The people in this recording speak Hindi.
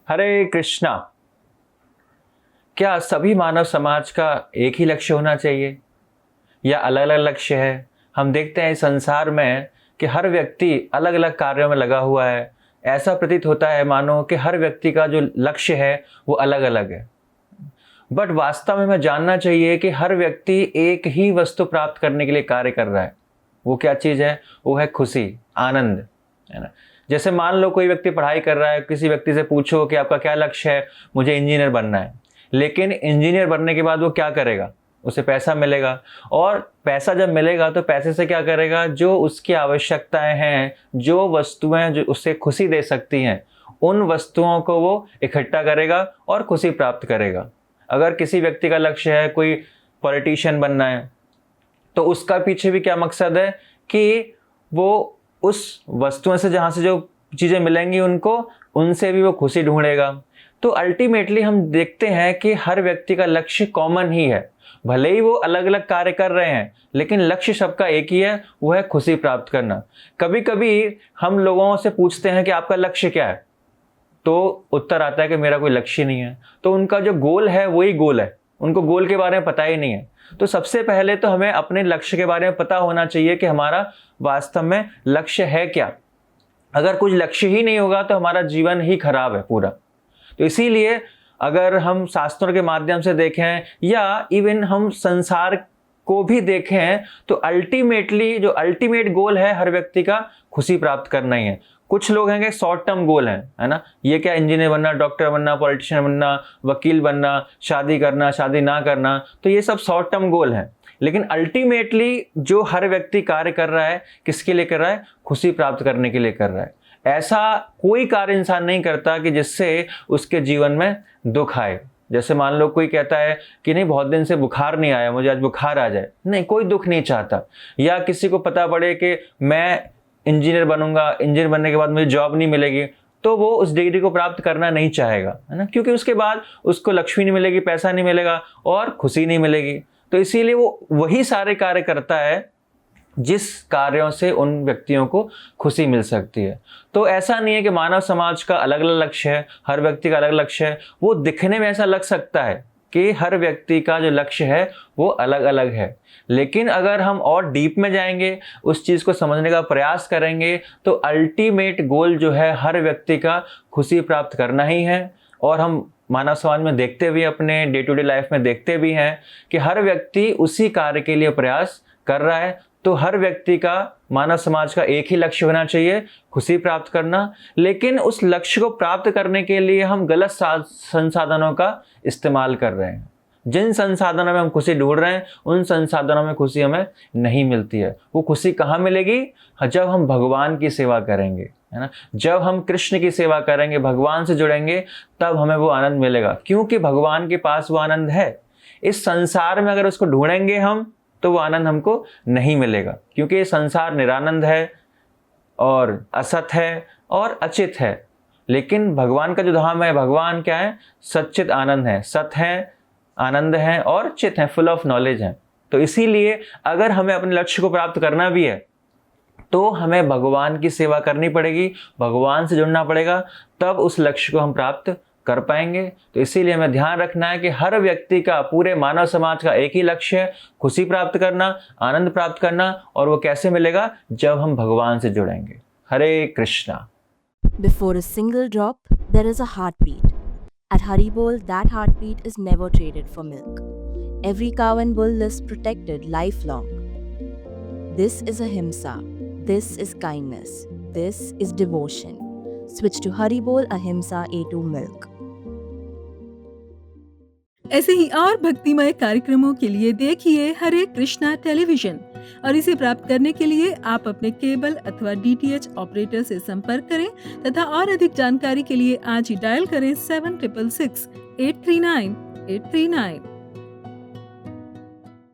हरे कृष्णा। क्या सभी मानव समाज का एक ही लक्ष्य होना चाहिए या अलग अलग लक्ष्य है? हम देखते हैं इस संसार में कि हर व्यक्ति अलग अलग कार्यों में लगा हुआ है। ऐसा प्रतीत होता है मानो कि हर व्यक्ति का जो लक्ष्य है वो अलग अलग है। बट वास्तव में हमें जानना चाहिए कि हर व्यक्ति एक ही वस्तु प्राप्त करने के लिए कार्य कर रहा है। वो क्या चीज़ है? वो है खुशी, आनंद, है ना। जैसे मान लो कोई व्यक्ति पढ़ाई कर रहा है, किसी व्यक्ति से पूछो कि आपका क्या लक्ष्य है, मुझे इंजीनियर बनना है। लेकिन इंजीनियर बनने के बाद वो क्या करेगा? उसे पैसा मिलेगा, और पैसा जब मिलेगा तो पैसे से क्या करेगा? जो उसकी आवश्यकताएं हैं, जो वस्तुएं जो उसे खुशी दे सकती हैं, उन वस्तुओं को वो इकट्ठा करेगा और खुशी प्राप्त करेगा। अगर किसी व्यक्ति का लक्ष्य है कोई पॉलिटिशियन बनना है, तो उसका पीछे भी क्या मकसद है कि वो उस वस्तुओं से जहाँ से जो चीज़ें मिलेंगी उनसे भी वो खुशी ढूंढेगा। तो अल्टीमेटली हम देखते हैं कि हर व्यक्ति का लक्ष्य कॉमन ही है। भले ही वो अलग अलग कार्य कर रहे हैं, लेकिन लक्ष्य सबका एक ही है, वो है खुशी प्राप्त करना। कभी कभी हम लोगों से पूछते हैं कि आपका लक्ष्य क्या है, तो उत्तर आता है कि मेरा कोई लक्ष्य नहीं है। तो उनका जो गोल है वही गोल है, उनको गोल के बारे में पता ही नहीं है। तो सबसे पहले तो हमें अपने लक्ष्य के बारे में पता होना चाहिए कि हमारा वास्तव में लक्ष्य है क्या। अगर कुछ लक्ष्य ही नहीं होगा तो हमारा जीवन ही खराब है पूरा। तो इसीलिए अगर हम शास्त्रों के माध्यम से देखें या इवन हम संसार को भी देखें, तो अल्टीमेटली जो अल्टीमेट गोल है हर व्यक्ति का, खुशी प्राप्त करना ही है। कुछ लोग हैं कि शॉर्ट टर्म गोल है ना, ये क्या इंजीनियर बनना, डॉक्टर बनना, पॉलिटिशियन बनना, वकील बनना, शादी करना, शादी ना करना, तो ये सब शॉर्ट टर्म गोल हैं। लेकिन अल्टीमेटली जो हर व्यक्ति कार्य कर रहा है, किसके लिए कर रहा है? खुशी प्राप्त करने के लिए कर रहा है। ऐसा कोई कार्य इंसान नहीं करता कि जिससे उसके जीवन में दुख आए। जैसे मान लो कोई कहता है कि नहीं बहुत दिन से बुखार नहीं आया, मुझे आज बुखार आ जाए। नहीं, कोई दुख नहीं चाहता। या किसी को पता पड़े कि मैं इंजीनियर बनूंगा, इंजीनियर बनने के बाद मुझे जॉब नहीं मिलेगी, तो वो उस डिग्री को प्राप्त करना नहीं चाहेगा, है ना, क्योंकि उसके बाद उसको लक्ष्मी नहीं मिलेगी, पैसा नहीं मिलेगा और खुशी नहीं मिलेगी। तो इसीलिए वो वही सारे कार्य करता है जिस कार्यों से उन व्यक्तियों को खुशी मिल सकती है। तो ऐसा नहीं है कि मानव समाज का अलग अलग लक्ष्य है, हर व्यक्ति का अलग लक्ष्य है। वो दिखने में ऐसा लग सकता है कि हर व्यक्ति का जो लक्ष्य है वो अलग अलग है, लेकिन अगर हम और डीप में जाएंगे, उस चीज़ को समझने का प्रयास करेंगे, तो अल्टीमेट गोल जो है हर व्यक्ति का खुशी प्राप्त करना ही है। और हम मानव समाज में देखते भी, अपने डे टू डे लाइफ में देखते भी हैं कि हर व्यक्ति उसी कार्य के लिए प्रयास कर रहा है। तो हर व्यक्ति का, मानव समाज का एक ही लक्ष्य होना चाहिए, खुशी प्राप्त करना। लेकिन उस लक्ष्य को प्राप्त करने के लिए हम गलत संसाधनों का इस्तेमाल कर रहे हैं। जिन संसाधनों में हम खुशी ढूंढ रहे हैं, उन संसाधनों में खुशी हमें नहीं मिलती है। वो खुशी कहाँ मिलेगी? जब हम भगवान की सेवा करेंगे, है ना, जब हम कृष्ण की सेवा करेंगे, भगवान से जुड़ेंगे, तब हमें वो आनंद मिलेगा, क्योंकि भगवान के पास वो आनंद है। इस संसार में अगर उसको ढूंढेंगे हम, तो वो आनंद हमको नहीं मिलेगा, क्योंकि ये संसार निरानंद है और असत है और अचित है। लेकिन भगवान का जो धाम है, भगवान क्या है? सच्चित आनंद है, सत है, आनंद है और चित है, फुल ऑफ नॉलेज है। तो इसीलिए अगर हमें अपने लक्ष्य को प्राप्त करना भी है, तो हमें भगवान की सेवा करनी पड़ेगी, भगवान से जुड़ना पड़ेगा, तब उस लक्ष्य को हम प्राप्त कर पाएंगे। तो इसीलिए हमें ध्यान रखना है कि हर व्यक्ति का, पूरे मानव समाज का एक ही लक्ष्य है, खुशी प्राप्त करना, आनंद प्राप्त करना। और वो कैसे मिलेगा? जब हम भगवान से जुड़ेंगे। हरे Krishna. Before a single drop, there is a heartbeat. At Haribol, that heartbeat is never traded for milk. Every cow and bull lives protected lifelong. This is ahimsa. This is kindness. This is devotion. Switch to Haribol Ahimsa A2 Milk. ऐसे ही और भक्तिमय कार्यक्रमों के लिए देखिए हरे कृष्णा टेलीविजन, और इसे प्राप्त करने के लिए आप अपने केबल अथवा DTH ऑपरेटर से संपर्क करें तथा और अधिक जानकारी के लिए आज ही डायल करें 7666 839 839।